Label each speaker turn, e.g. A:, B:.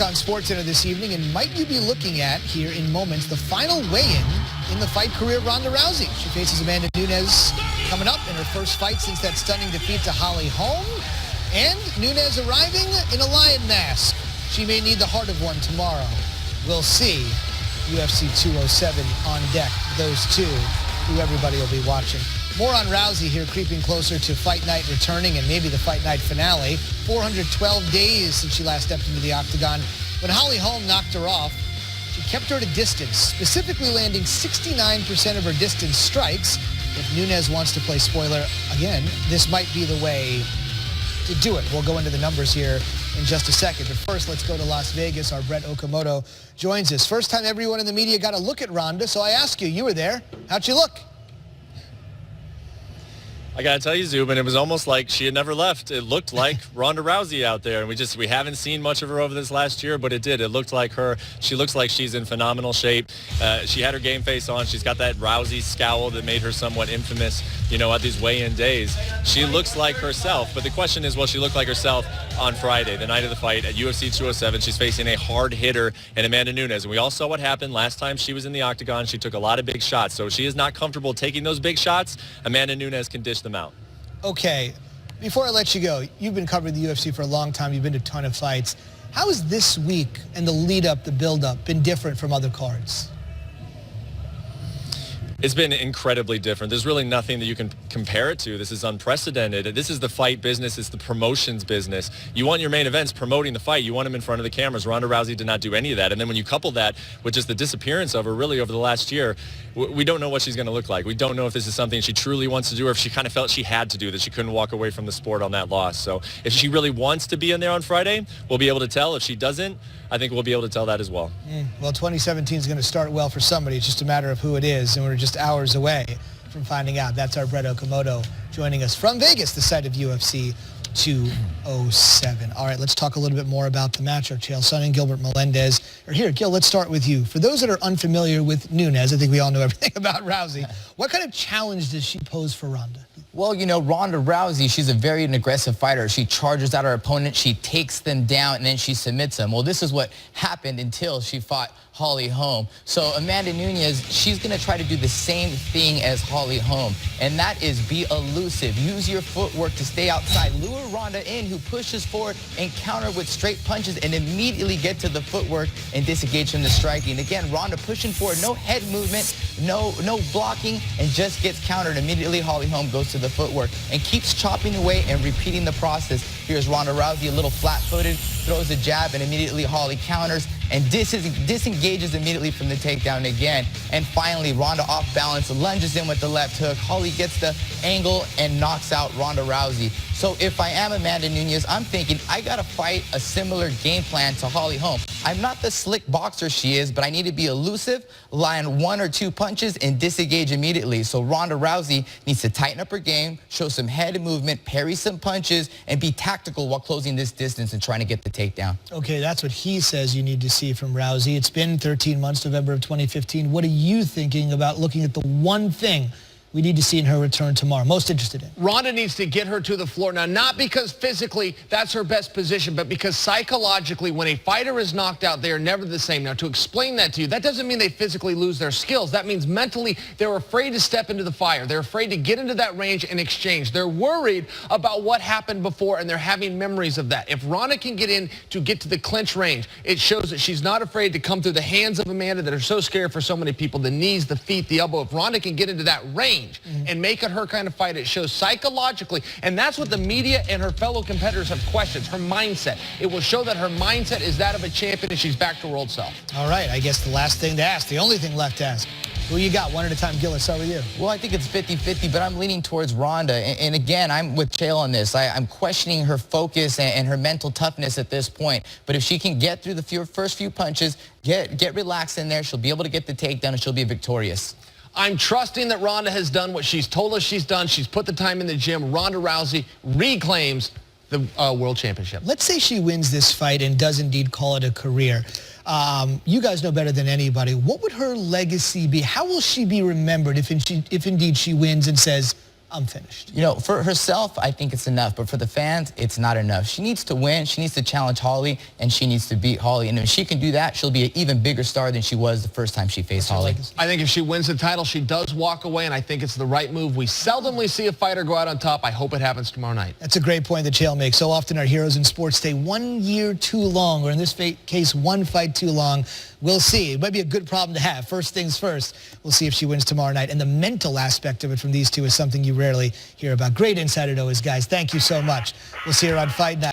A: on SportsCenter this evening, and might you be looking at, here in moments, the final weigh-in in the fight career of Ronda Rousey. She faces Amanda Nunes coming up in her first fight since that stunning defeat to Holly Holm. And Nunes arriving in a lion mask. She may need the heart of one tomorrow. We'll see. UFC 207 on deck. Those two, who everybody will be watching. More on Rousey here, creeping closer to fight night returning and maybe the fight night finale. 412 days since she last stepped into the octagon. When Holly Holm knocked her off, she kept her at a distance, specifically landing 69% of her distance strikes. If Nunes wants to play spoiler again, this might be the way to do it. We'll go into the numbers here in just a second. But first, let's go to Las Vegas. Our Brett Okamoto joins us. First time everyone in the media got a look at Ronda, so I ask you were there. How'd she look?
B: I got to tell you, Zubin, it was almost like she had never left. It looked like Ronda Rousey out there. And we haven't seen much of her over this last year, but it did. It looked like her. She looks like she's in phenomenal shape. She had her game face on. She's got that Rousey scowl that made her somewhat infamous, at these weigh-in days. She looks like herself. But the question is, will she look like herself on Friday, the night of the fight at UFC 207? She's facing a hard hitter in Amanda Nunes. And we all saw what happened last time she was in the octagon. She took a lot of big shots. So if she is not comfortable taking those big shots, Amanda Nunes can dish them out.
A: Okay, before I let you go, you've been covering the UFC for a long time. You've been to a ton of fights. How has this week and the lead-up, the build-up, been different from other cards?
B: It's been incredibly different. There's really nothing that you can compare it to. This is unprecedented. This is the fight business. It's the promotions business. You want your main events promoting the fight. You want them in front of the cameras. Ronda Rousey did not do any of that. And then when you couple that with just the disappearance of her really over the last year, we don't know what she's going to look like. We don't know if this is something she truly wants to do or if she kind of felt she had to do, that she couldn't walk away from the sport on that loss. So if she really wants to be in there on Friday, we'll be able to tell. If she doesn't, I think we'll be able to tell that as well.
A: Well, 2017 is going to start well for somebody. It's just a matter of who it is, and we're just hours away from finding out. That's our Brett Okamoto joining us from Vegas, the site of UFC 207. All right, let's talk a little bit more about the matchup. Chael Sonnen and Gilbert Melndez are here. Gil, let's start with you. For those that are unfamiliar with Nunes, I think we all know everything about Rousey. What kind of challenge does she pose for Ronda?
C: Well, Ronda Rousey, she's a very aggressive fighter. She charges at her opponent, she takes them down, and then she submits them. Well, this is what happened until she fought Holly Holm. So Amanda Nunes, she's going to try to do the same thing as Holly Holm, and that is be elusive. Use your footwork to stay outside. Lure Ronda in, who pushes forward and counter with straight punches and immediately get to the footwork and disengage from the striking. Again, Ronda pushing forward, no head movement, no blocking, and just gets countered. Immediately, Holly Holm goes to the footwork and keeps chopping away and repeating the process. Here's Ronda Rousey, a little flat-footed, throws a jab, and immediately Holly counters and disengages immediately from the takedown again. And finally, Ronda off balance, lunges in with the left hook. Holly gets the angle and knocks out Ronda Rousey. So if I am Amanda Nunes, I'm thinking I got to fight a similar game plan to Holly Holm. I'm not the slick boxer she is, but I need to be elusive, land one or two punches, and disengage immediately. So Ronda Rousey needs to tighten up her game, show some head movement, parry some punches, and be tactical while closing this distance and trying to get the takedown.
A: Okay, that's what he says you need to see from Rousey. It's been 13 months, November of 2015. What are you thinking about looking at the one thing we need to see in her return tomorrow? Most interested in.
D: Ronda needs to get her to the floor. Now, not because physically that's her best position, but because psychologically, when a fighter is knocked out, they are never the same. Now, to explain that to you, that doesn't mean they physically lose their skills. That means mentally they're afraid to step into the fire. They're afraid to get into that range and exchange. They're worried about what happened before, and they're having memories of that. If Ronda can get to the clinch range, it shows that she's not afraid to come through the hands of Amanda that are so scary for so many people, the knees, the feet, the elbow. If Ronda can get into that range, and make it her kind of fight, it shows psychologically, and that's what the media and her fellow competitors have questioned, her mindset. It will show that her mindset is that of a champion and she's back to her old self.
A: All right, I guess the last thing to ask, the only thing left to ask, who you got? One at a time. Gil, let's start with you.
C: Well, I think it's 50-50, but I'm leaning towards Ronda. And again, I'm with Chael on this. I'm questioning her focus and her mental toughness at this point. But if she can get through the first few punches, get relaxed in there, she'll be able to get the takedown and she'll be victorious.
D: I'm trusting that Ronda has done what she's told us she's done. She's put the time in the gym. Ronda Rousey reclaims the World Championship.
A: Let's say she wins this fight and does indeed call it a career. You guys know better than anybody. What would her legacy be? How will she be remembered if indeed she wins and says, I'm finished.
C: You know, for herself, I think it's enough. But for the fans, it's not enough. She needs to win. She needs to challenge Holly, and she needs to beat Holly. And if she can do that, she'll be an even bigger star than she was the first time she faced Holly.
D: I think if she wins the title, she does walk away, and I think it's the right move. We seldomly see a fighter go out on top. I hope it happens tomorrow night.
A: That's a great point that Chael makes. So often our heroes in sports stay 1 year too long, or in this case, one fight too long. We'll see. It might be a good problem to have. First things first, we'll see if she wins tomorrow night. And the mental aspect of it from these two is something you rarely hear about. Great insight as always, guys. Thank you so much. We'll see her on Fight Night.